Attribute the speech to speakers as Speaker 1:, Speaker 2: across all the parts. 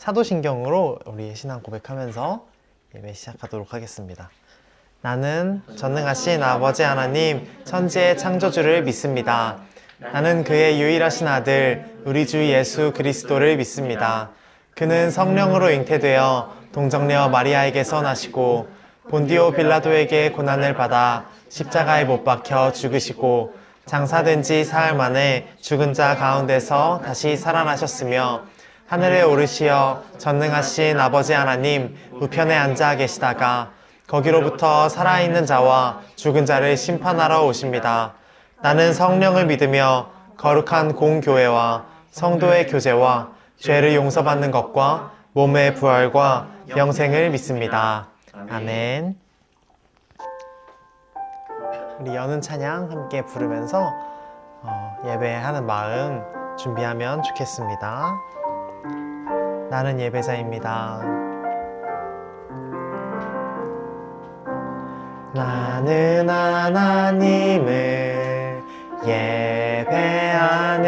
Speaker 1: 사도신경으로 우리 신앙 고백하면서 예배 시작하도록 하겠습니다. 나는 전능하신 아버지 하나님 천지의 창조주를 믿습니다. 나는 그의 유일하신 아들 우리 주 예수 그리스도를 믿습니다. 그는 성령으로 잉태되어 동정녀 마리아에게서 나시고 본디오 빌라도에게 고난을 받아 십자가에 못 박혀 죽으시고 장사된 지 사흘 만에 죽은 자 가운데서 다시 살아나셨으며 하늘에 오르시어 전능하신 아버지 하나님 우편에 앉아 계시다가 거기로부터 살아있는 자와 죽은 자를 심판하러 오십니다. 나는 성령을 믿으며 거룩한 공교회와 성도의 교제와 죄를 용서받는 것과 몸의 부활과 영생을 믿습니다. 아멘. 우리 여는 찬양 함께 부르면서 예배하는 마음 준비하면 좋겠습니다. 나는 예배자입니다. 나는 하나님을 예배하는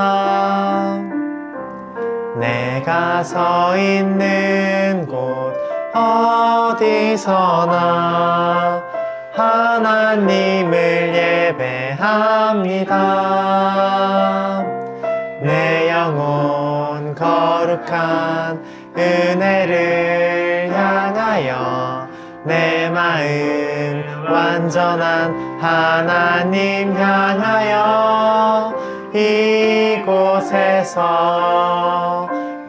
Speaker 1: 예배자입니다. 내가 서 있는 곳 어디서나 하나님을 예배합니다. 내 영혼 거룩한 은혜를 향하여 내 마음 완전한 하나님 향하여 이곳에서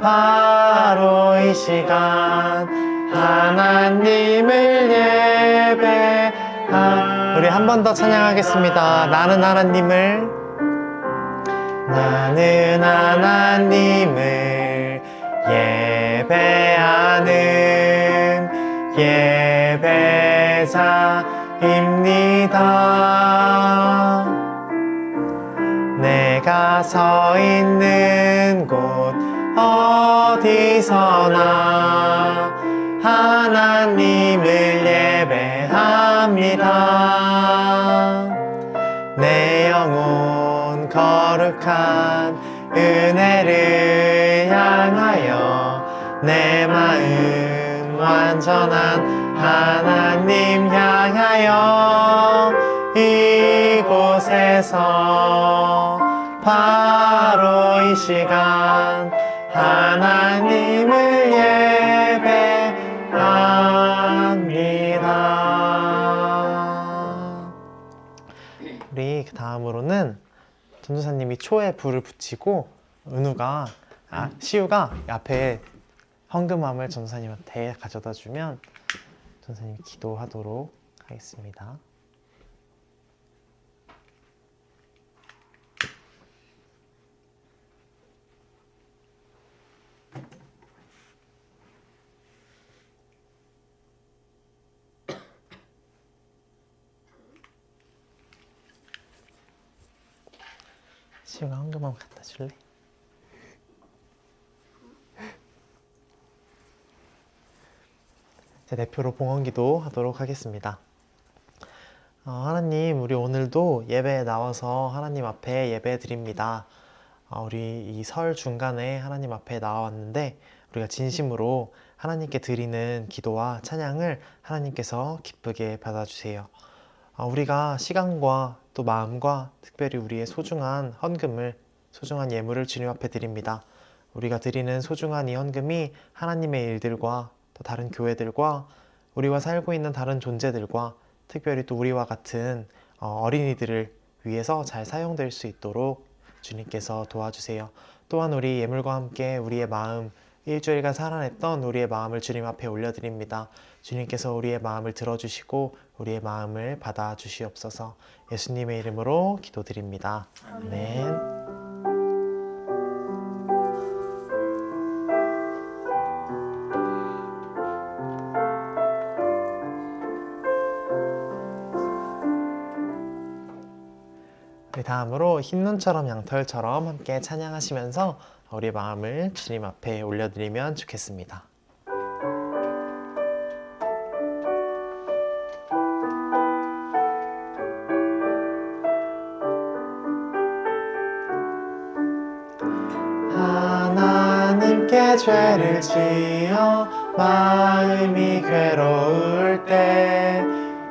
Speaker 1: 바로 이 시간 하나님을 우리 한 번 더 찬양하겠습니다. 나는 하나님을 예배하는 예배자입니다. 내가 서 있는 곳 어디서나 하나님을 예배합니다. 내 영혼 거룩한 은혜를 향하여 내 마음 완전한 하나님 향하여 이곳에서 바로 이 시간 하나님을 예배합니다. 우리 그 다음으로는 전도사님이 초에 불을 붙이고 시우가 앞에 헌금함을 전도사님한테 가져다 주면 전도사님이 기도하도록 하겠습니다. 시우가 헌금함 갖다 줄래? 제 대표로 봉헌기도 하도록 하겠습니다. 하나님, 우리 오늘도 예배에 나와서 하나님 앞에 예배 드립니다. 우리 이 설 중간에 하나님 앞에 나왔는데 우리가 진심으로 하나님께 드리는 기도와 찬양을 하나님께서 기쁘게 받아주세요. 우리가 시간과 또 마음과 특별히 우리의 소중한 헌금을, 소중한 예물을 주님 앞에 드립니다. 우리가 드리는 소중한 이 헌금이 하나님의 일들과 또 다른 교회들과 우리와 살고 있는 다른 존재들과 특별히 또 우리와 같은 어린이들을 위해서 잘 사용될 수 있도록 주님께서 도와주세요. 또한 우리 예물과 함께 우리의 마음, 일주일간 살아냈던 우리의 마음을 주님 앞에 올려드립니다. 주님께서 우리의 마음을 들어주시고 우리의 마음을 받아주시옵소서. 예수님의 이름으로 기도드립니다. 아멘. 다음으로 흰눈처럼 양털처럼 함께 찬양하시면서 우리의 마음을 주님 앞에 올려드리면 좋겠습니다. 하나님께 죄를 지어 마음이 괴로울 때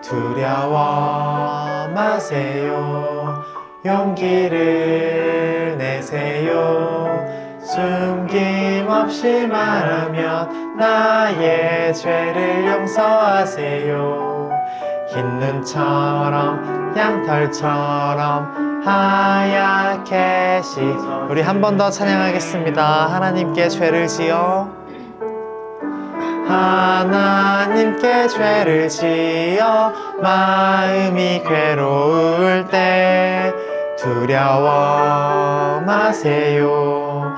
Speaker 1: 두려워 마세요. 용기를 내세요. 숨김없이 말하면 나의 죄를 용서하세요. 흰 눈처럼 양털처럼 하얗게 씻어. 우리 한 번 더 찬양하겠습니다. 하나님께 죄를 지어 하나님께 죄를 지어 마음이 괴로울 때 두려워 마세요.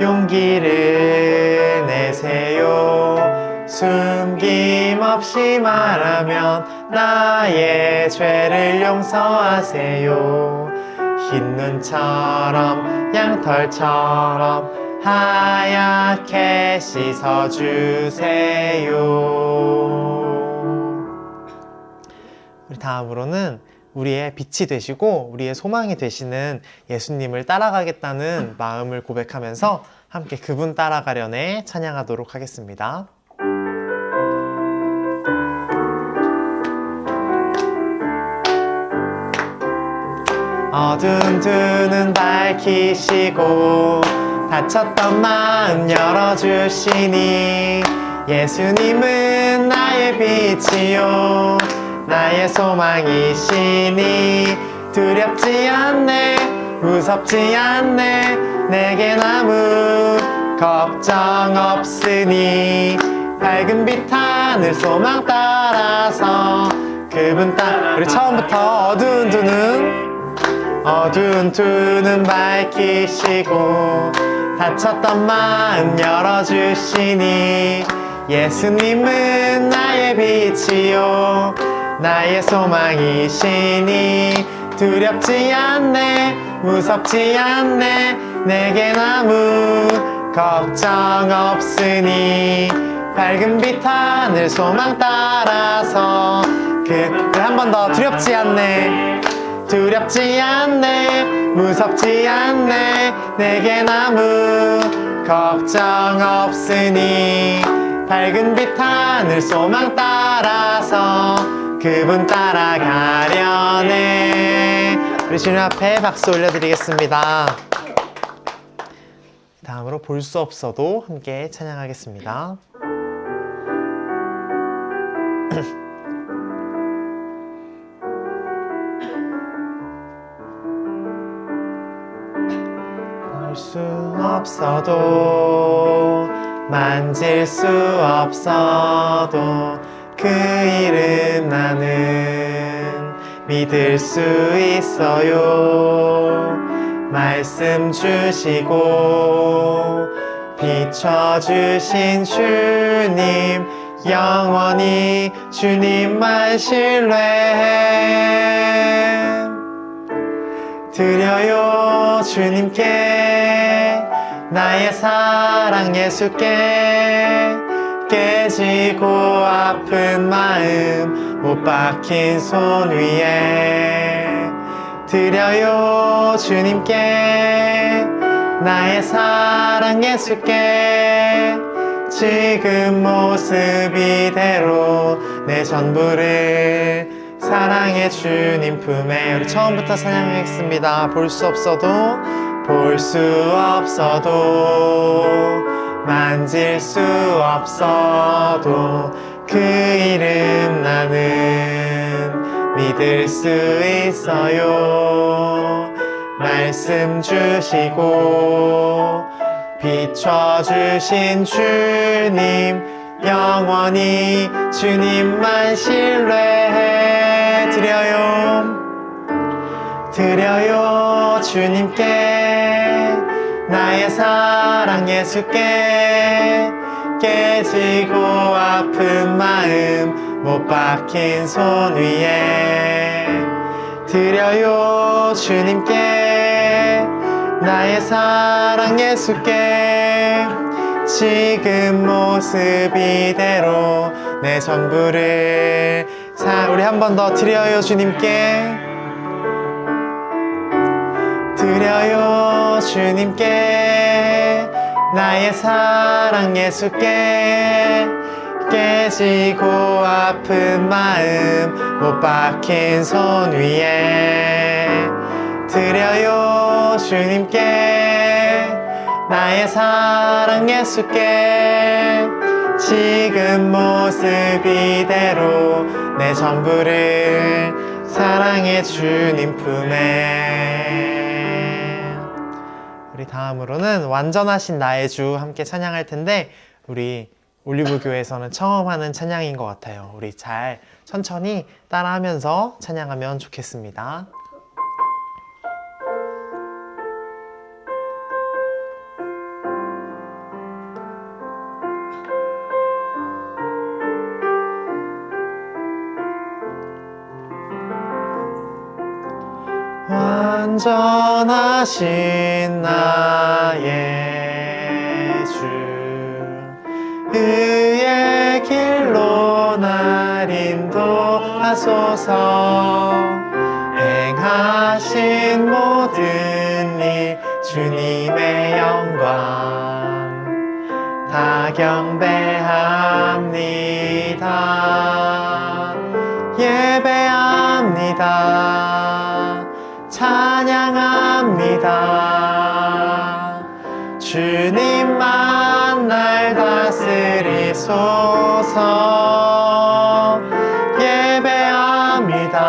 Speaker 1: 용기를 내세요. 숨김없이 말하면 나의 죄를 용서하세요. 흰 눈처럼 양털처럼 하얗게 씻어주세요. 우리 다음으로는 우리의 빛이 되시고 우리의 소망이 되시는 예수님을 따라가겠다는 마음을 고백하면서 함께 그분 따라가려네 찬양하도록 하겠습니다. 어두운 두 눈 밝히시고 닫혔던 마음 열어주시니 예수님은 나의 빛이요 나의 소망이시니 두렵지 않네 무섭지 않네 내겐 아무 걱정 없으니 밝은 빛 하늘 소망 따라서 그분 따라. 우리 처음부터 어두운 두 눈 밝히시고 닫혔던 마음 열어주시니 예수님은 나의 빛이요 나의 소망이시니 두렵지 않네 무섭지 않네 내겐 아무 걱정 없으니 밝은 빛 하늘 소망 따라서 한 번 더 두렵지 않네 두렵지 않네 무섭지 않네 내겐 아무 걱정 없으니 밝은 빛 하늘 소망 따라서 그분 따라가려네. 우리 주님 앞에 박수 올려드리겠습니다. 다음으로 볼 수 없어도 함께 찬양하겠습니다. 볼 수 없어도 만질 수 없어도 그 이름 나는 믿을 수 있어요. 말씀 주시고 비춰주신 주님 영원히 주님만 신뢰해 드려요. 주님께 나의 사랑 예수께 깨지고 아픈 마음 못 박힌 손 위에 드려요. 주님께 나의 사랑 예수께 지금 모습 이대로 내 전부를 사랑의 주님 품에. 우리 처음부터 찬양하겠습니다. 볼 수 없어도 만질 수 없어도 그 이름 나는 믿을 수 있어요. 말씀 주시고 비춰주신 주님 영원히 주님만 신뢰해 드려요. 주님께 나의 사랑 예수께 깨지고 아픈 마음 못 박힌 손 위에 드려요. 주님께 나의 사랑 예수께 지금 모습 이대로 내 전부를 우리 한 번 더 드려요. 주님께 드려요. 주님께 나의 사랑 예수께 깨지고 아픈 마음 못 박힌 손 위에 드려요 주님께 나의 사랑 예수께 지금 모습 이대로 내 전부를 사랑해 주님 품에. 우리 다음으로는 완전하신 나의 주 함께 찬양할 텐데 우리 올리브교회에서는 처음 하는 찬양인 것 같아요. 우리 잘 천천히 따라하면서 찬양하면 좋겠습니다. 완전하신 나의 주 의의 길로 날 인도하소서 행하신 모든 일 주님의 영광 다 경배합니다 예배합니다 찬양합니다 주님만 날 다스리소서 예배합니다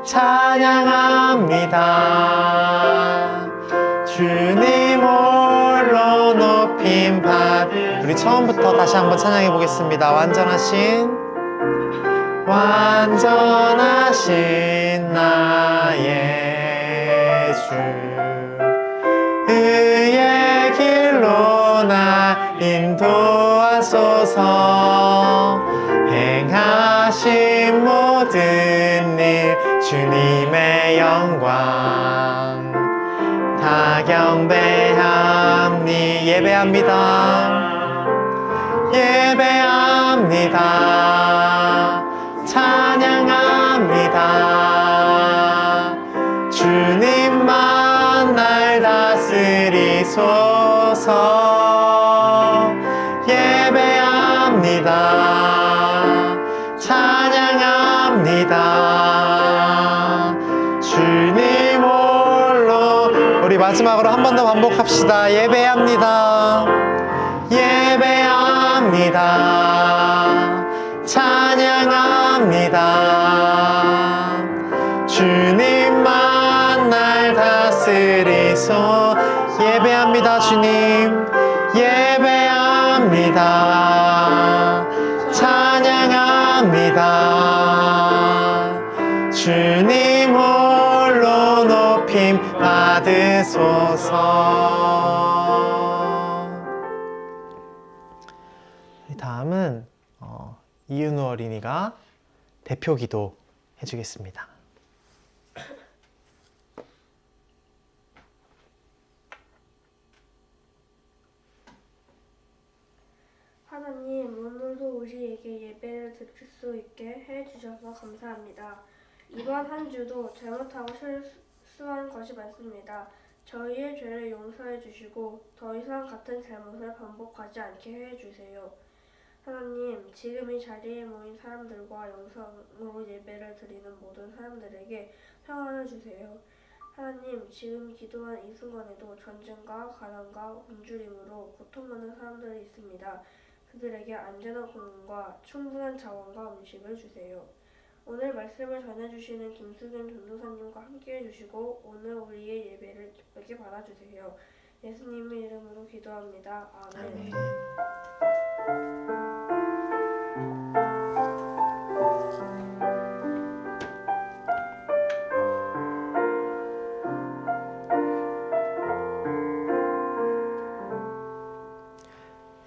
Speaker 1: 찬양합니다 주님 홀로 높임 받 우리 처음부터 다시 한번 찬양해 보겠습니다. 완전하신 나의 주 의의 길로 날 인도하소서 행하신 모든 일 주님의 영광 다 경배합니 예배합니다 예배합니다 찬양합니다 주님만 날 다스리소서 예배합니다 찬양합니다 주님 홀로 우리 마지막으로 한 번 더 반복합시다 예배합니다 예배합니다 찬양합니다 주님만 날 다스리소 예배합니다 주님 예배합니다 찬양합니다 주님 홀로 높임 받으소서. 다음은 이윤우 어린이가 대표 기도 해주겠습니다.
Speaker 2: 하나님, 오늘도 우리에게 예배를 드릴 수 있게 해주셔서 감사합니다. 이번 한 주도 잘못하고 실수한 것이 많습니다. 저희의 죄를 용서해 주시고 더 이상 같은 잘못을 반복하지 않게 해주세요. 하나님, 지금 이 자리에 모인 사람들과 영상으로 예배를 드리는 모든 사람들에게 평안을 주세요. 하나님, 지금 기도한 이 순간에도 전쟁과 가난과 굶주림으로 고통받는 사람들이 있습니다. 그들에게 안전한 공간과 충분한 자원과 음식을 주세요. 오늘 말씀을 전해주시는 김수균 전도사님과 함께해 주시고 오늘 우리의 예배를 기쁘게 받아주세요. 예수님의 이름으로 기도합니다. 아멘.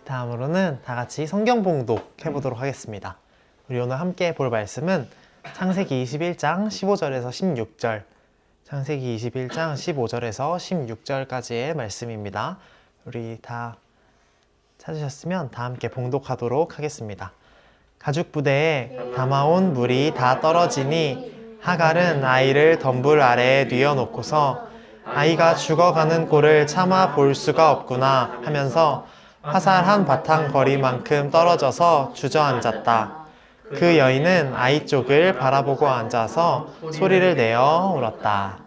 Speaker 1: 다음으로는 다 같이 성경 봉독 해보도록 하겠습니다. 우리 오늘 함께 볼 말씀은 창세기 21장 15절에서 16절, 창세기 21장 15절에서 16절까지의 말씀입니다. 우리 다 찾으셨으면 다 함께 봉독하도록 하겠습니다. 가죽 부대에 담아온 물이 다 떨어지니 하갈은 아이를 덤불 아래에 뉘어놓고서 아이가 죽어가는 꼴을 참아 볼 수가 없구나 하면서 화살 한 바탕 거리만큼 떨어져서 주저앉았다. 그 여인은 아이 쪽을 바라보고 앉아서 소리를 내어 울었다.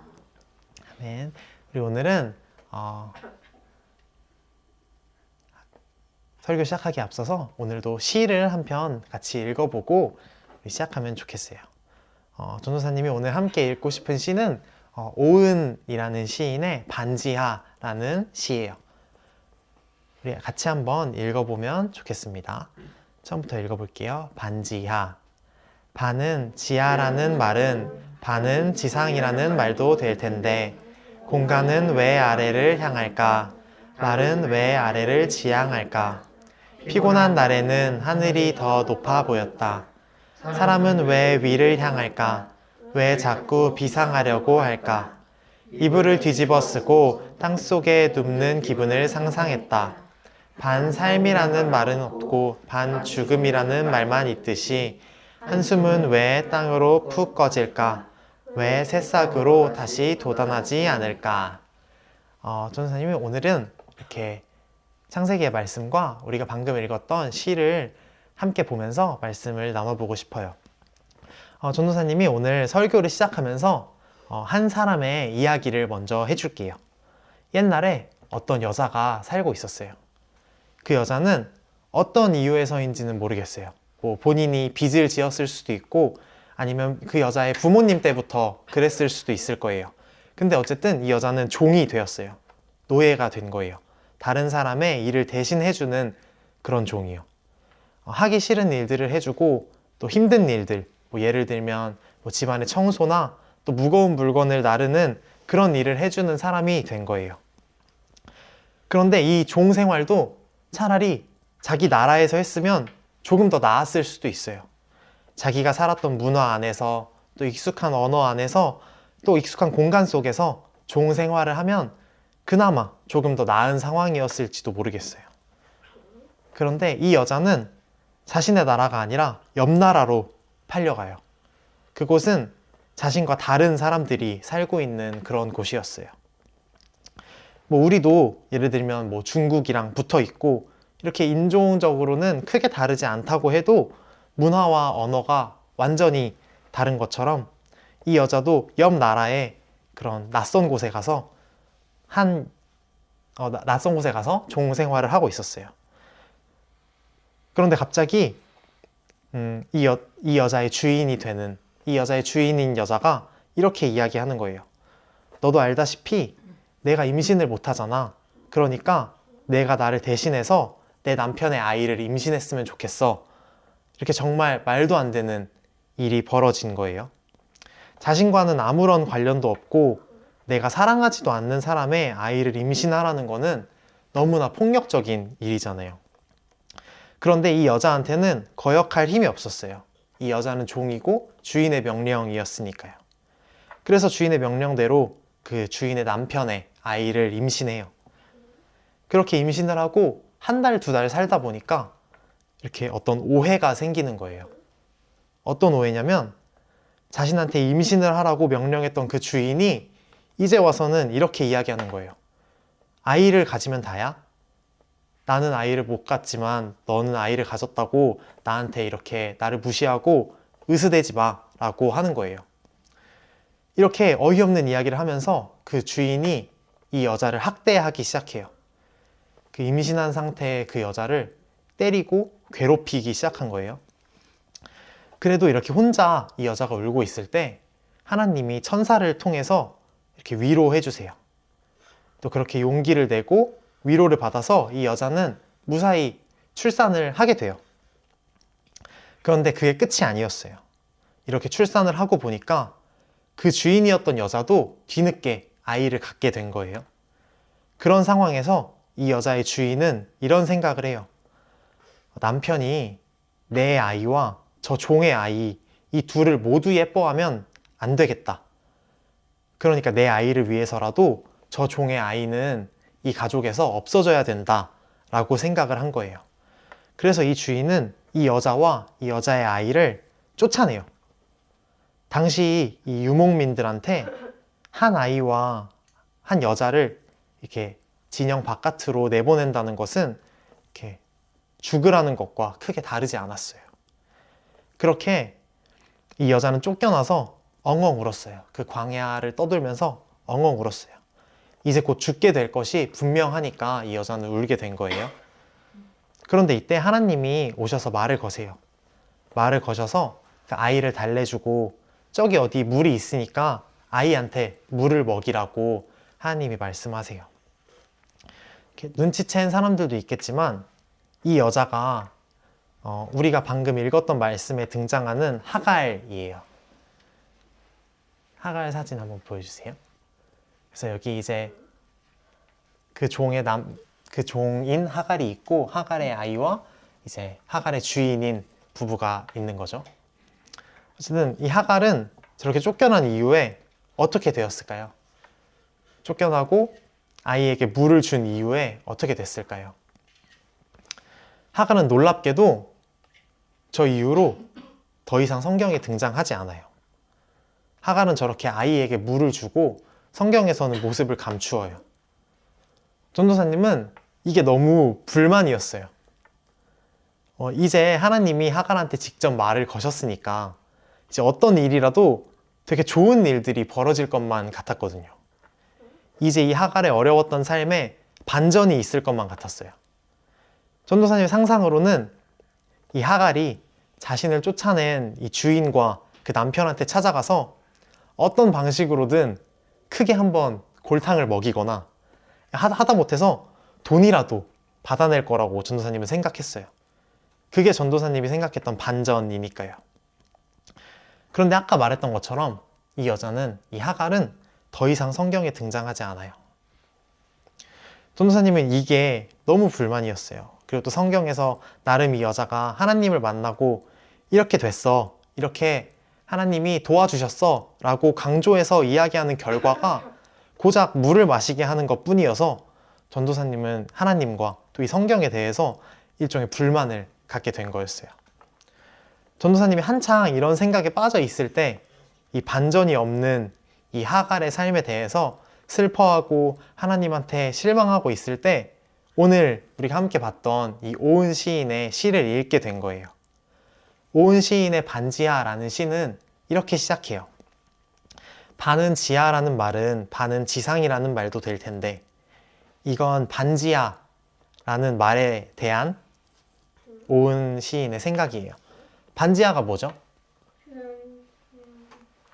Speaker 1: 아멘. 우리 오늘은 설교 시작하기 앞서서 오늘도 시를 한 편 같이 읽어보고 시작하면 좋겠어요. 전도사님이 오늘 함께 읽고 싶은 시는 오은이라는 시인의 반지하라는 시예요. 우리 같이 한번 읽어보면 좋겠습니다. 처음부터 읽어볼게요. 반지하. 반은 지하라는 말은 반은 지상이라는 말도 될 텐데 공간은 왜 아래를 향할까? 말은 왜 아래를 지향할까? 피곤한 날에는 하늘이 더 높아 보였다. 사람은 왜 위를 향할까? 왜 자꾸 비상하려고 할까? 이불을 뒤집어 쓰고 땅속에 눕는 기분을 상상했다. 반 삶이라는 말은 없고 반 죽음이라는 말만 있듯이 한숨은 왜 땅으로 푹 꺼질까? 왜 새싹으로 다시 돋아나지 않을까? 전도사님이 오늘은 이렇게 창세기의 말씀과 우리가 방금 읽었던 시를 함께 보면서 말씀을 나눠보고 싶어요. 전도사님이 오늘 설교를 시작하면서 한 사람의 이야기를 먼저 해줄게요. 옛날에 어떤 여자가 살고 있었어요. 그 여자는 어떤 이유에서인지는 모르겠어요. 뭐 본인이 빚을 지었을 수도 있고 아니면 그 여자의 부모님 때부터 그랬을 수도 있을 거예요. 근데 어쨌든 이 여자는 종이 되었어요. 노예가 된 거예요. 다른 사람의 일을 대신 해주는 그런 종이요. 하기 싫은 일들을 해주고 또 힘든 일들, 뭐 예를 들면 뭐 집안의 청소나 또 무거운 물건을 나르는 그런 일을 해주는 사람이 된 거예요. 그런데 이 종 생활도 차라리 자기 나라에서 했으면 조금 더 나았을 수도 있어요. 자기가 살았던 문화 안에서 또 익숙한 언어 안에서 또 익숙한 공간 속에서 종 생활을 하면 그나마 조금 더 나은 상황이었을지도 모르겠어요. 그런데 이 여자는 자신의 나라가 아니라 옆 나라로 팔려가요. 그곳은 자신과 다른 사람들이 살고 있는 그런 곳이었어요. 뭐 우리도 예를 들면 뭐 중국이랑 붙어 있고 이렇게 인종적으로는 크게 다르지 않다고 해도 문화와 언어가 완전히 다른 것처럼 이 여자도 옆 나라의 그런 낯선 곳에 가서 낯선 곳에 가서 종 생활을 하고 있었어요. 그런데 갑자기 이 여자의 주인이 되는 이 여자의 주인인 여자가 이렇게 이야기하는 거예요. 너도 알다시피 내가 임신을 못하잖아. 그러니까 내가 나를 대신해서 내 남편의 아이를 임신했으면 좋겠어. 이렇게 정말 말도 안 되는 일이 벌어진 거예요. 자신과는 아무런 관련도 없고 내가 사랑하지도 않는 사람의 아이를 임신하라는 거는 너무나 폭력적인 일이잖아요. 그런데 이 여자한테는 거역할 힘이 없었어요. 이 여자는 종이고 주인의 명령이었으니까요. 그래서 주인의 명령대로 그 주인의 남편의 아이를 임신해요. 그렇게 임신을 하고 한 달, 두 달 살다 보니까 이렇게 어떤 오해가 생기는 거예요. 어떤 오해냐면 자신한테 임신을 하라고 명령했던 그 주인이 이제 와서는 이렇게 이야기하는 거예요. 아이를 가지면 다야? 나는 아이를 못 갖지만 너는 아이를 가졌다고 나한테 이렇게 나를 무시하고 으스대지 마 라고 하는 거예요. 이렇게 어이없는 이야기를 하면서 그 주인이 이 여자를 학대하기 시작해요. 그 임신한 상태의 그 여자를 때리고 괴롭히기 시작한 거예요. 그래도 이렇게 혼자 이 여자가 울고 있을 때 하나님이 천사를 통해서 이렇게 위로해 주세요. 또 그렇게 용기를 내고 위로를 받아서 이 여자는 무사히 출산을 하게 돼요. 그런데 그게 끝이 아니었어요. 이렇게 출산을 하고 보니까 그 주인이었던 여자도 뒤늦게 아이를 갖게 된 거예요. 그런 상황에서 이 여자의 주인은 이런 생각을 해요. 남편이 내 아이와 저 종의 아이 이 둘을 모두 예뻐하면 안 되겠다. 그러니까 내 아이를 위해서라도 저 종의 아이는 이 가족에서 없어져야 된다라고 생각을 한 거예요. 그래서 이 주인은 이 여자와 이 여자의 아이를 쫓아내요. 당시 이 유목민들한테 한 한 여자를 이렇게 진영 바깥으로 내보낸다는 것은 이렇게 죽으라는 것과 크게 다르지 않았어요. 그렇게 이 여자는 쫓겨나서 엉엉 울었어요. 그 광야를 떠돌면서 엉엉 울었어요. 이제 곧 죽게 될 것이 분명하니까 이 여자는 울게 된 거예요. 그런데 이때 하나님이 오셔서 말을 거세요. 말을 거셔서 그 아이를 달래주고 저기 어디 물이 있으니까 아이한테 물을 먹이라고 하나님이 말씀하세요. 이렇게 눈치챈 사람들도 있겠지만 이 여자가 우리가 방금 읽었던 말씀에 등장하는 하갈이에요. 하갈 사진 한번 보여주세요. 그래서 여기 이제 그 종인 하갈이 있고 하갈의 아이와 이제 하갈의 주인인 부부가 있는 거죠. 어쨌든 이 하갈은 저렇게 쫓겨난 이후에 어떻게 되었을까요? 쫓겨나고 아이에게 물을 준 이후에 어떻게 됐을까요? 하갈은 놀랍게도 저 이후로 더 이상 성경에 등장하지 않아요. 하갈은 저렇게 아이에게 물을 주고 성경에서는 모습을 감추어요. 전도사님은 이게 너무 불만이었어요. 이제 하나님이 하갈한테 직접 말을 거셨으니까 이제 어떤 일이라도 되게 좋은 일들이 벌어질 것만 같았거든요. 이제 이 하갈의 어려웠던 삶에 반전이 있을 것만 같았어요. 전도사님 상상으로는 이 하갈이 자신을 쫓아낸 이 주인과 그 남편한테 찾아가서 어떤 방식으로든 크게 한번 골탕을 먹이거나 하다 못해서 돈이라도 받아낼 거라고 전도사님은 생각했어요. 그게 전도사님이 생각했던 반전이니까요. 그런데 아까 말했던 것처럼 이 여자는, 이 하갈은 더 이상 성경에 등장하지 않아요. 전도사님은 이게 너무 불만이었어요. 그리고 또 성경에서 나름 이 여자가 하나님을 만나고 이렇게 됐어, 이렇게 하나님이 도와주셨어 라고 강조해서 이야기하는 결과가 고작 물을 마시게 하는 것 뿐이어서 전도사님은 하나님과 또 이 성경에 대해서 일종의 불만을 갖게 된 거였어요. 전도사님이 한창 이런 생각에 빠져 있을 때 이 반전이 없는 이 하갈의 삶에 대해서 슬퍼하고 하나님한테 실망하고 있을 때 오늘 우리가 함께 봤던 이 오은 시인의 시를 읽게 된 거예요. 오은 시인의 반지하라는 시는 이렇게 시작해요. 반은 지하라는 말은 반은 지상이라는 말도 될 텐데 이건 반지하라는 말에 대한 오은 시인의 생각이에요. 반지하가 뭐죠?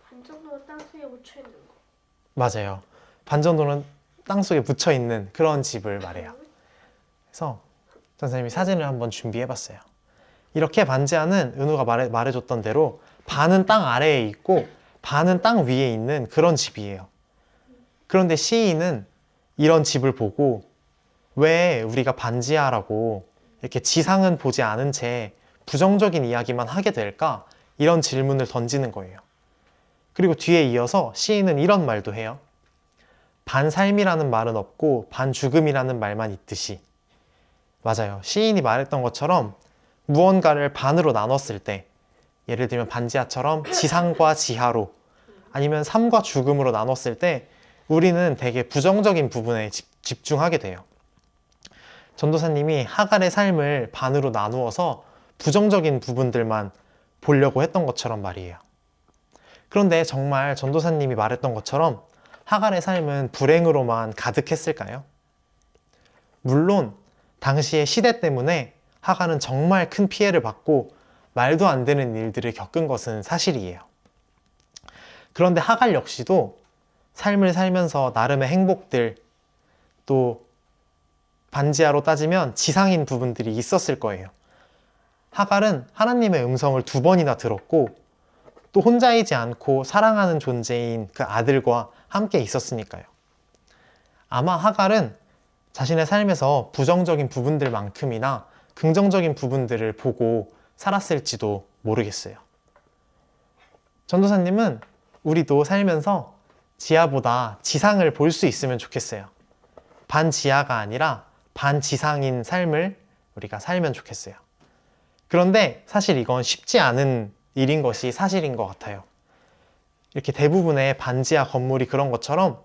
Speaker 2: 반정으로 땅속에 묻혀 있는 거.
Speaker 1: 맞아요. 반전도는 땅속에 묻혀있는 그런 집을 말해요. 그래서 선생님이 사진을 한번 준비해봤어요. 이렇게 반지하는 은우가 말해줬던 대로 반은 땅 아래에 있고 반은 땅 위에 있는 그런 집이에요. 그런데 시인은 이런 집을 보고 왜 우리가 반지하라고 이렇게 지상은 보지 않은 채 부정적인 이야기만 하게 될까? 이런 질문을 던지는 거예요. 그리고 뒤에 이어서 시인은 이런 말도 해요. 반삶이라는 말은 없고 반죽음이라는 말만 있듯이. 맞아요. 시인이 말했던 것처럼 무언가를 반으로 나눴을 때, 예를 들면 반지하처럼 지상과 지하로 아니면 삶과 죽음으로 나눴을 때 우리는 되게 부정적인 부분에 집중하게 돼요. 전도사님이 하갈의 삶을 반으로 나누어서 부정적인 부분들만 보려고 했던 것처럼 말이에요. 그런데 정말 전도사님이 말했던 것처럼 하갈의 삶은 불행으로만 가득했을까요? 물론 당시의 시대 때문에 하갈은 정말 큰 피해를 받고 말도 안 되는 일들을 겪은 것은 사실이에요. 그런데 하갈 역시도 삶을 살면서 나름의 행복들, 또 반지하로 따지면 지상인 부분들이 있었을 거예요. 하갈은 하나님의 음성을 2번이나 들었고 또 혼자이지 않고 사랑하는 존재인 그 아들과 함께 있었으니까요. 아마 하갈은 자신의 삶에서 부정적인 부분들만큼이나 긍정적인 부분들을 보고 살았을지도 모르겠어요. 전도사님은 우리도 살면서 지하보다 지상을 볼 수 있으면 좋겠어요. 반지하가 아니라 반지상인 삶을 우리가 살면 좋겠어요. 그런데 사실 이건 쉽지 않은 일인 것이 사실인 것 같아요. 이렇게 대부분의 반지하 건물이 그런 것처럼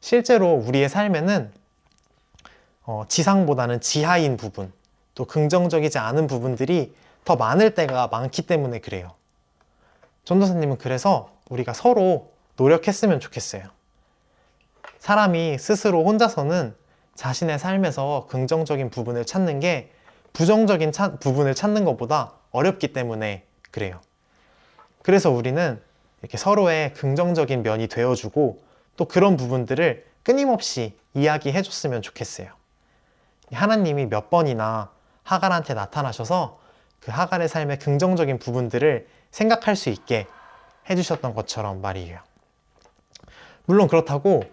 Speaker 1: 실제로 우리의 삶에는 지상보다는 지하인 부분, 또 긍정적이지 않은 부분들이 더 많을 때가 많기 때문에 그래요. 전도사님은 그래서 우리가 서로 노력했으면 좋겠어요. 사람이 스스로 혼자서는 자신의 삶에서 긍정적인 부분을 찾는 게 부정적인 부분을 찾는 것보다 어렵기 때문에 그래요. 그래서 우리는 이렇게 서로의 긍정적인 면이 되어주고 또 그런 부분들을 끊임없이 이야기해 줬으면 좋겠어요. 하나님이 몇 번이나 하갈한테 나타나셔서 그 하갈의 삶의 긍정적인 부분들을 생각할 수 있게 해주셨던 것처럼 말이에요. 물론 그렇다고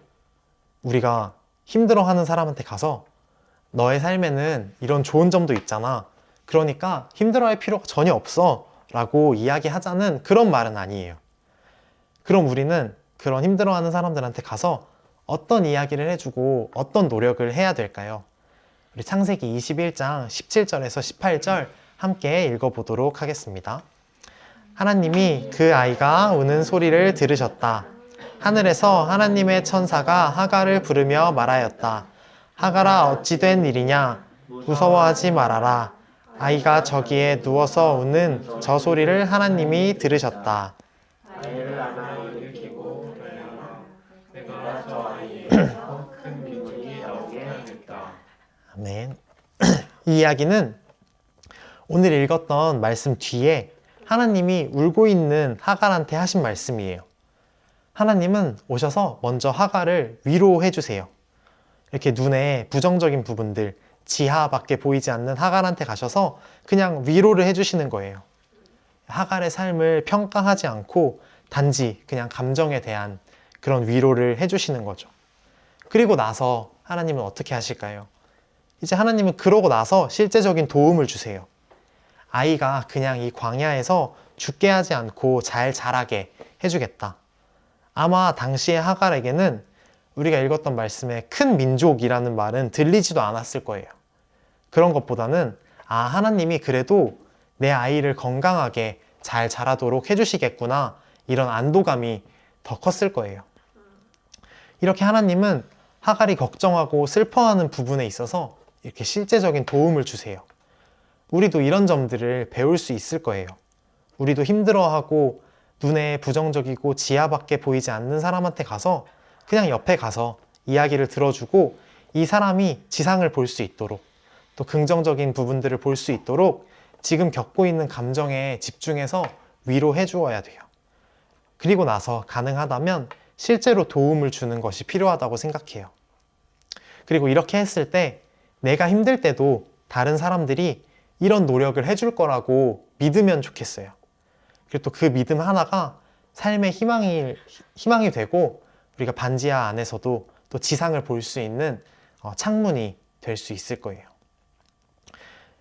Speaker 1: 우리가 힘들어하는 사람한테 가서 너의 삶에는 이런 좋은 점도 있잖아. 그러니까 힘들어할 필요가 전혀 없어 라고 이야기하자는 그런 말은 아니에요. 그럼 우리는 그런 힘들어하는 사람들한테 가서 어떤 이야기를 해주고 어떤 노력을 해야 될까요? 우리 창세기 21장 17절에서 18절 함께 읽어보도록 하겠습니다. 하나님이 그 아이가 우는 소리를 들으셨다. 하늘에서 하나님의 천사가 하갈을 부르며 말하였다. 하갈아, 어찌 된 일이냐? 무서워하지 말아라. 아이가 저기에 누워서 우는 저 소리를 하나님이 들으셨다.
Speaker 3: 아이를 안아 일으키고 돌려라. 내가 저 아이에게서 큰 기운이 나오게 하겠다.
Speaker 1: 아멘. 이 이야기는 오늘 읽었던 말씀 뒤에 하나님이 울고 있는 하갈한테 하신 말씀이에요. 하나님은 오셔서 먼저 하갈을 위로해 주세요. 이렇게 눈에 부정적인 부분들, 지하밖에 보이지 않는 하갈한테 가셔서 그냥 위로를 해주시는 거예요. 하갈의 삶을 평가하지 않고 단지 그냥 감정에 대한 그런 위로를 해주시는 거죠. 그리고 나서 하나님은 어떻게 하실까요? 이제 하나님은 그러고 나서 실제적인 도움을 주세요. 아이가 그냥 이 광야에서 죽게 하지 않고 잘 자라게 해주겠다. 아마 당시의 하갈에게는 우리가 읽었던 말씀에 큰 민족이라는 말은 들리지도 않았을 거예요. 그런 것보다는 하나님이 그래도 내 아이를 건강하게 잘 자라도록 해주시겠구나, 이런 안도감이 더 컸을 거예요. 이렇게 하나님은 하갈이 걱정하고 슬퍼하는 부분에 있어서 이렇게 실제적인 도움을 주세요. 우리도 이런 점들을 배울 수 있을 거예요. 우리도 힘들어하고 눈에 부정적이고 지하밖에 보이지 않는 사람한테 가서 그냥 옆에 가서 이야기를 들어주고 이 사람이 지상을 볼 수 있도록, 또 긍정적인 부분들을 볼 수 있도록 지금 겪고 있는 감정에 집중해서 위로해 주어야 돼요. 그리고 나서 가능하다면 실제로 도움을 주는 것이 필요하다고 생각해요. 그리고 이렇게 했을 때 내가 힘들 때도 다른 사람들이 이런 노력을 해줄 거라고 믿으면 좋겠어요. 그리고 또 그 믿음 하나가 삶의 희망이 되고 우리가 반지하 안에서도 또 지상을 볼 수 있는 창문이 될 수 있을 거예요.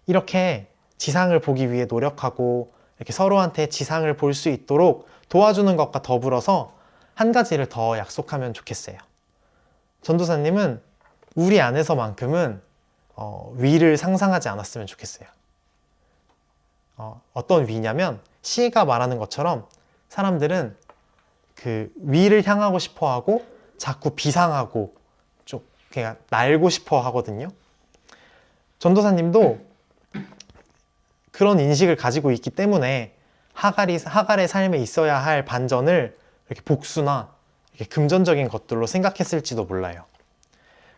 Speaker 1: 이렇게 지상을 보기 위해 노력하고 이렇게 서로한테 지상을 볼 수 있도록 도와주는 것과 더불어서 한 가지를 더 약속하면 좋겠어요. 전도사님은 우리 안에서만큼은 위를 상상하지 않았으면 좋겠어요. 어떤 위냐면 시가 말하는 것처럼 사람들은 그 위를 향하고 싶어 하고 자꾸 비상하고 좀 그냥 날고 싶어 하거든요. 전도사님도 그런 인식을 가지고 있기 때문에 하갈의 삶에 있어야 할 반전을 이렇게 복수나 이렇게 금전적인 것들로 생각했을지도 몰라요.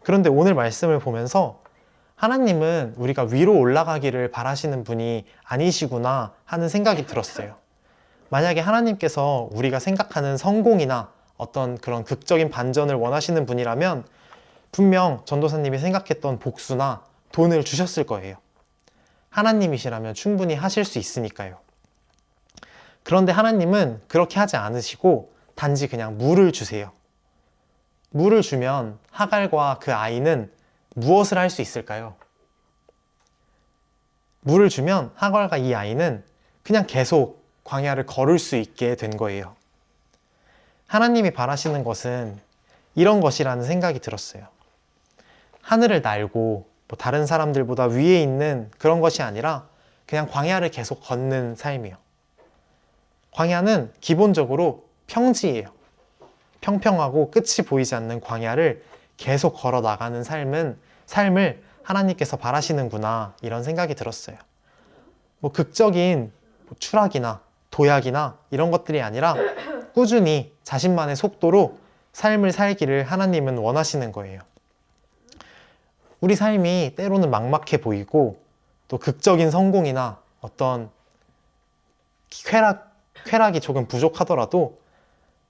Speaker 1: 그런데 오늘 말씀을 보면서 하나님은 우리가 위로 올라가기를 바라시는 분이 아니시구나 하는 생각이 들었어요. 만약에 하나님께서 우리가 생각하는 성공이나 어떤 그런 극적인 반전을 원하시는 분이라면 분명 전도사님이 생각했던 복수나 돈을 주셨을 거예요. 하나님이시라면 충분히 하실 수 있으니까요. 그런데 하나님은 그렇게 하지 않으시고 단지 그냥 물을 주세요. 물을 주면 하갈과 그 아이는 무엇을 할 수 있을까요? 물을 주면 하갈과 이 아이는 그냥 계속 광야를 걸을 수 있게 된 거예요. 하나님이 바라시는 것은 이런 것이라는 생각이 들었어요. 하늘을 날고 다른 사람들보다 위에 있는 그런 것이 아니라 그냥 광야를 계속 걷는 삶이에요. 광야는 기본적으로 평지예요. 평평하고 끝이 보이지 않는 광야를 계속 걸어 나가는 삶을 하나님께서 바라시는구나, 이런 생각이 들었어요. 뭐 극적인 추락이나 도약이나 이런 것들이 아니라 꾸준히 자신만의 속도로 삶을 살기를 하나님은 원하시는 거예요. 우리 삶이 때로는 막막해 보이고 또 극적인 성공이나 어떤 쾌락이 조금 부족하더라도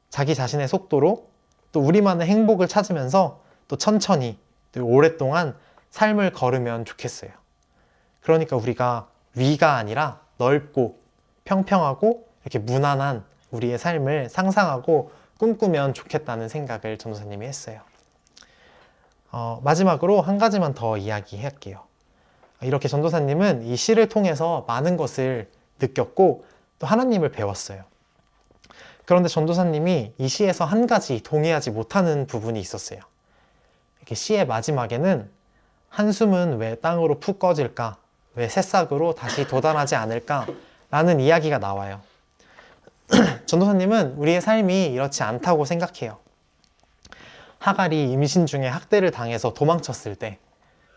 Speaker 1: 자기 자신의 속도로 또 우리만의 행복을 찾으면서 또 천천히 또 오랫동안 삶을 걸으면 좋겠어요. 그러니까 우리가 위가 아니라 넓고 평평하고 이렇게 무난한 우리의 삶을 상상하고 꿈꾸면 좋겠다는 생각을 전도사님이 했어요. 마지막으로 한 가지만 더 이야기할게요. 이렇게 전도사님은 이 시를 통해서 많은 것을 느꼈고 또 하나님을 배웠어요. 그런데 전도사님이 이 시에서 한 가지 동의하지 못하는 부분이 있었어요. 이렇게 시의 마지막에는 한숨은 왜 땅으로 푹 꺼질까? 왜 새싹으로 다시 돋아나지 않을까? 라는 이야기가 나와요. 전도사님은 우리의 삶이 이렇지 않다고 생각해요. 하갈이 임신 중에 학대를 당해서 도망쳤을 때,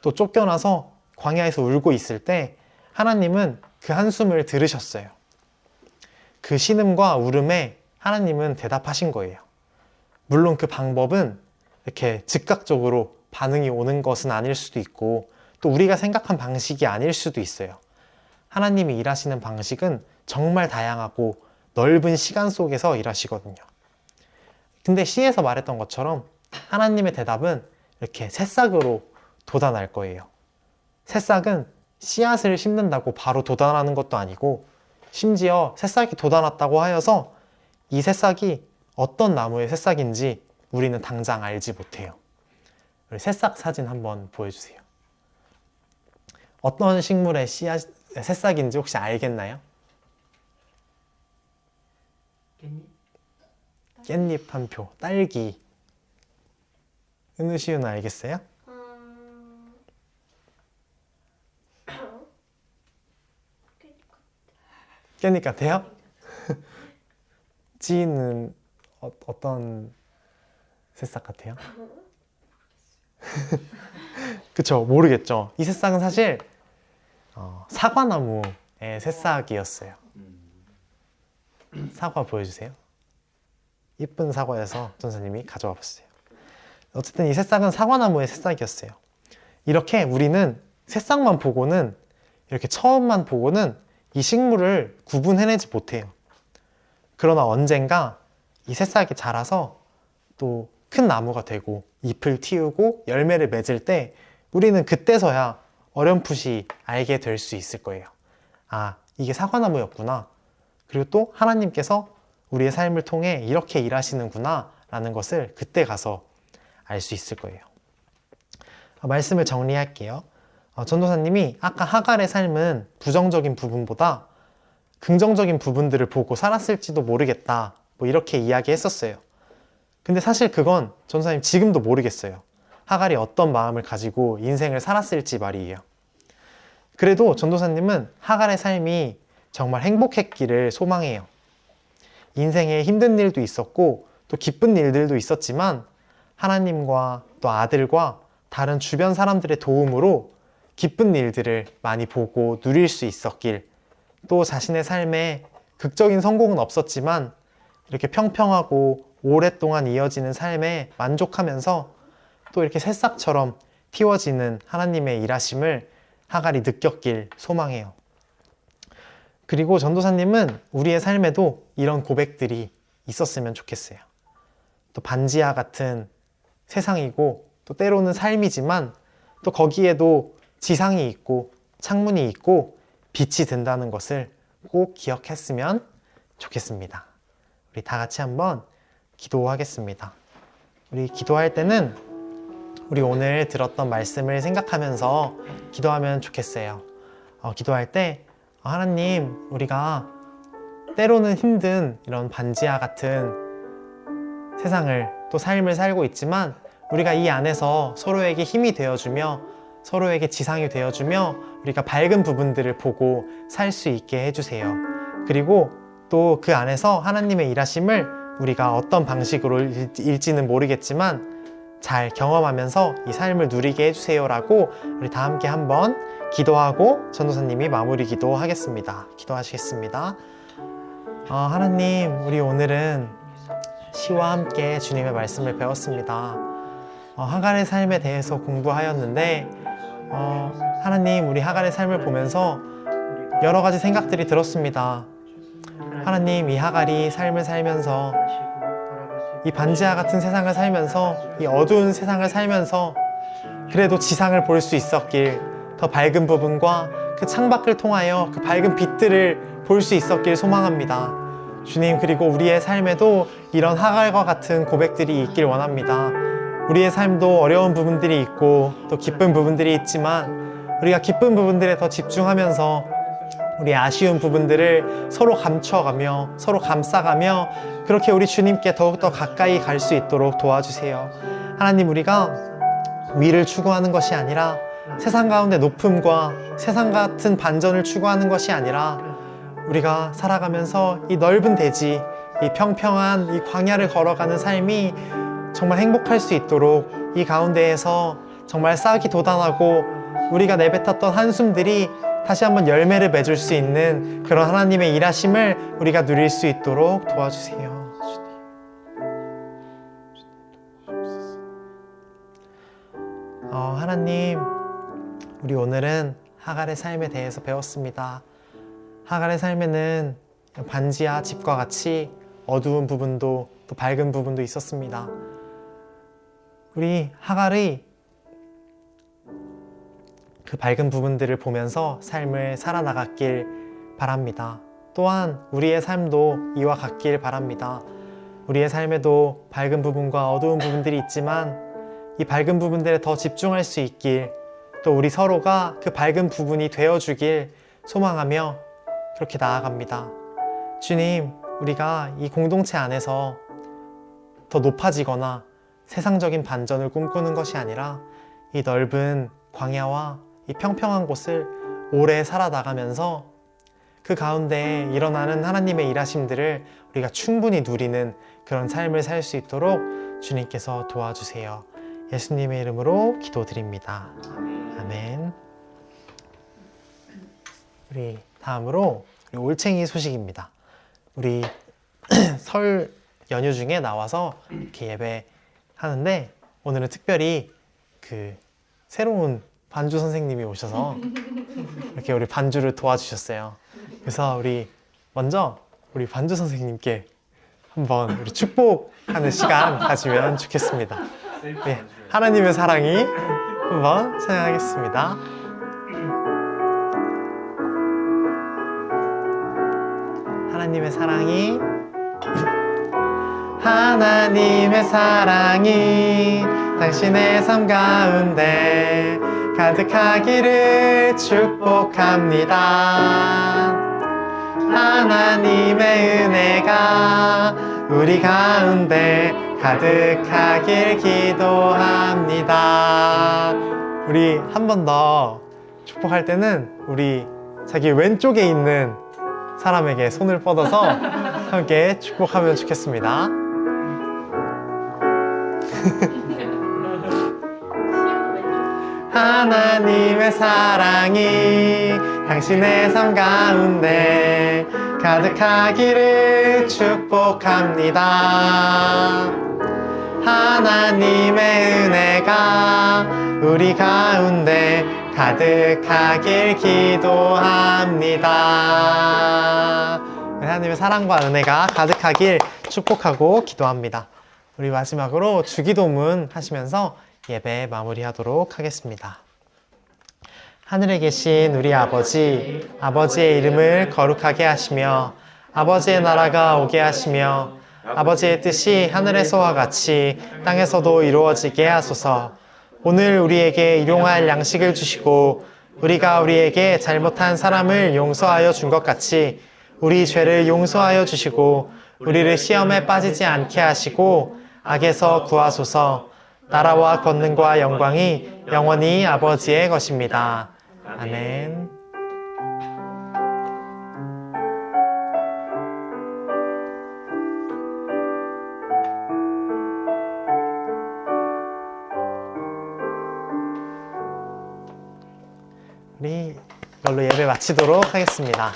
Speaker 1: 또 쫓겨나서 광야에서 울고 있을 때 하나님은 그 한숨을 들으셨어요. 그 신음과 울음에 하나님은 대답하신 거예요. 물론 그 방법은 이렇게 즉각적으로 반응이 오는 것은 아닐 수도 있고 또 우리가 생각한 방식이 아닐 수도 있어요. 하나님이 일하시는 방식은 정말 다양하고 넓은 시간 속에서 일하시거든요. 근데 시에서 말했던 것처럼 하나님의 대답은 이렇게 새싹으로 돋아날 거예요. 새싹은 씨앗을 심는다고 바로 돋아나는 것도 아니고 심지어 새싹이 돋아났다고 하여서 이 새싹이 어떤 나무의 새싹인지 우리는 당장 알지 못해요. 우리 새싹 사진 한번 보여주세요. 어떤 식물의 새싹인지 혹시 알겠나요? 깻잎 한 표, 딸기. 은우시윤 알겠어요? 깻잎 같아요? 지인은 어떤 새싹 같아요? 그쵸, 모르겠죠. 이 새싹은 사실 사과나무의 새싹이었어요. 사과 보여주세요. 이쁜 사과여서 전사님이 가져와 봤어요. 어쨌든 이 새싹은 사과나무의 새싹이었어요. 이렇게 우리는 새싹만 보고는, 이렇게 처음만 보고는 이 식물을 구분해내지 못해요. 그러나 언젠가 이 새싹이 자라서 또 큰 나무가 되고 잎을 틔우고 열매를 맺을 때 우리는 그때서야 어렴풋이 알게 될 수 있을 거예요. 아, 이게 사과나무였구나. 그리고 또 하나님께서 우리의 삶을 통해 이렇게 일하시는구나 라는 것을 그때 가서 알 수 있을 거예요. 말씀을 정리할게요. 전도사님이 아까 하갈의 삶은 부정적인 부분보다 긍정적인 부분들을 보고 살았을지도 모르겠다, 뭐 이렇게 이야기했었어요. 근데 사실 그건 전도사님 지금도 모르겠어요. 하갈이 어떤 마음을 가지고 인생을 살았을지 말이에요. 그래도 전도사님은 하갈의 삶이 정말 행복했기를 소망해요. 인생에 힘든 일도 있었고 또 기쁜 일들도 있었지만 하나님과 또 아들과 다른 주변 사람들의 도움으로 기쁜 일들을 많이 보고 누릴 수 있었길, 또 자신의 삶에 극적인 성공은 없었지만 이렇게 평평하고 오랫동안 이어지는 삶에 만족하면서 또 이렇게 새싹처럼 틔워지는 하나님의 일하심을 하갈이 느꼈길 소망해요. 그리고 전도사님은 우리의 삶에도 이런 고백들이 있었으면 좋겠어요. 또 반지하 같은 세상이고 또 때로는 삶이지만 또 거기에도 지상이 있고 창문이 있고 빛이 든다는 것을 꼭 기억했으면 좋겠습니다. 우리 다 같이 한번 기도하겠습니다. 우리 기도할 때는 우리 오늘 들었던 말씀을 생각하면서 기도하면 좋겠어요. 기도할 때 하나님, 우리가 때로는 힘든 이런 반지하 같은 세상을 또 삶을 살고 있지만 우리가 이 안에서 서로에게 힘이 되어주며 서로에게 지상이 되어주며 우리가 밝은 부분들을 보고 살 수 있게 해주세요. 그리고 또 그 안에서 하나님의 일하심을 우리가 어떤 방식으로 일지는 모르겠지만 잘 경험하면서 이 삶을 누리게 해주세요라고 우리 다 함께 한번 기도하고 전도사님이 마무리 기도하겠습니다. 기도하시겠습니다. 하나님, 우리 오늘은 시와 함께 주님의 말씀을 배웠습니다. 하갈의 삶에 대해서 공부하였는데 하나님, 우리 하갈의 삶을 보면서 여러 가지 생각들이 들었습니다. 하나님, 이 하갈이 삶을 살면서 이 반지하 같은 세상을 살면서 이 어두운 세상을 살면서 그래도 지상을 볼 수 있었길, 더 밝은 부분과 그 창밖을 통하여 그 밝은 빛들을 볼 수 있었길 소망합니다. 주님, 그리고 우리의 삶에도 이런 하갈과 같은 고백들이 있길 원합니다. 우리의 삶도 어려운 부분들이 있고 또 기쁜 부분들이 있지만 우리가 기쁜 부분들에 더 집중하면서 우리 아쉬운 부분들을 서로 감춰가며 서로 감싸가며 그렇게 우리 주님께 더욱더 가까이 갈 수 있도록 도와주세요. 하나님, 우리가 위를 추구하는 것이 아니라 세상 가운데 높음과 세상 같은 반전을 추구하는 것이 아니라 우리가 살아가면서 이 넓은 대지, 이 평평한 이 광야를 걸어가는 삶이 정말 행복할 수 있도록 이 가운데에서 정말 싹이 돋아나고 우리가 내뱉었던 한숨들이 다시 한번 열매를 맺을 수 있는 그런 하나님의 일하심을 우리가 누릴 수 있도록 도와주세요. 하나님, 우리 오늘은 하갈의 삶에 대해서 배웠습니다. 하갈의 삶에는 반지하 집과 같이 어두운 부분도 또 밝은 부분도 있었습니다. 우리 하갈의 그 밝은 부분들을 보면서 삶을 살아나갔길 바랍니다. 또한 우리의 삶도 이와 같길 바랍니다. 우리의 삶에도 밝은 부분과 어두운 부분들이 있지만 이 밝은 부분들에 더 집중할 수 있길, 또 우리 서로가 그 밝은 부분이 되어주길 소망하며 그렇게 나아갑니다. 주님, 우리가 이 공동체 안에서 더 높아지거나 세상적인 반전을 꿈꾸는 것이 아니라 이 넓은 광야와 이 평평한 곳을 오래 살아나가면서 그 가운데 일어나는 하나님의 일하심들을 우리가 충분히 누리는 그런 삶을 살 수 있도록 주님께서 도와주세요. 예수님의 이름으로 기도드립니다. 아멘. 우리 다음으로 우리 올챙이 소식입니다. 우리 설 연휴 중에 나와서 이렇게 예배하는데 오늘은 특별히 그 새로운 반주 선생님이 오셔서 이렇게 우리 반주를 도와주셨어요. 그래서 우리 먼저 우리 반주 선생님께 한번 우리 축복하는 시간 가지면 좋겠습니다. 네, 하나님의 사랑이 한번 찬양하겠습니다. 하나님의 사랑이 하나님의 사랑이 당신의 삶 가운데 가득하기를 축복합니다. 하나님의 은혜가 우리 가운데 가득하길 기도합니다. 우리 한 번 더 축복할 때는 우리 자기 왼쪽에 있는 사람에게 손을 뻗어서 함께 축복하면 좋겠습니다. 하나님의 사랑이 당신의 삶 가운데 가득하기를 축복합니다. 하나님의 은혜가 우리 가운데 가득하길 기도합니다. 하나님의 사랑과 은혜가 가득하길 축복하고 기도합니다. 우리 마지막으로 주기도문 하시면서 예배 마무리하도록 하겠습니다. 하늘에 계신 우리 아버지, 아버지의 이름을 거룩하게 하시며 아버지의 나라가 오게 하시며 아버지의 뜻이 하늘에서와 같이 땅에서도 이루어지게 하소서. 오늘 우리에게 일용할 양식을 주시고 우리가 우리에게 잘못한 사람을 용서하여 준 것 같이 우리 죄를 용서하여 주시고 우리를 시험에 빠지지 않게 하시고 악에서 구하소서. 나라와 권능과 영광이 영원히 아버지의 것입니다. 아멘. 우리 이걸로 예배 마치도록 하겠습니다.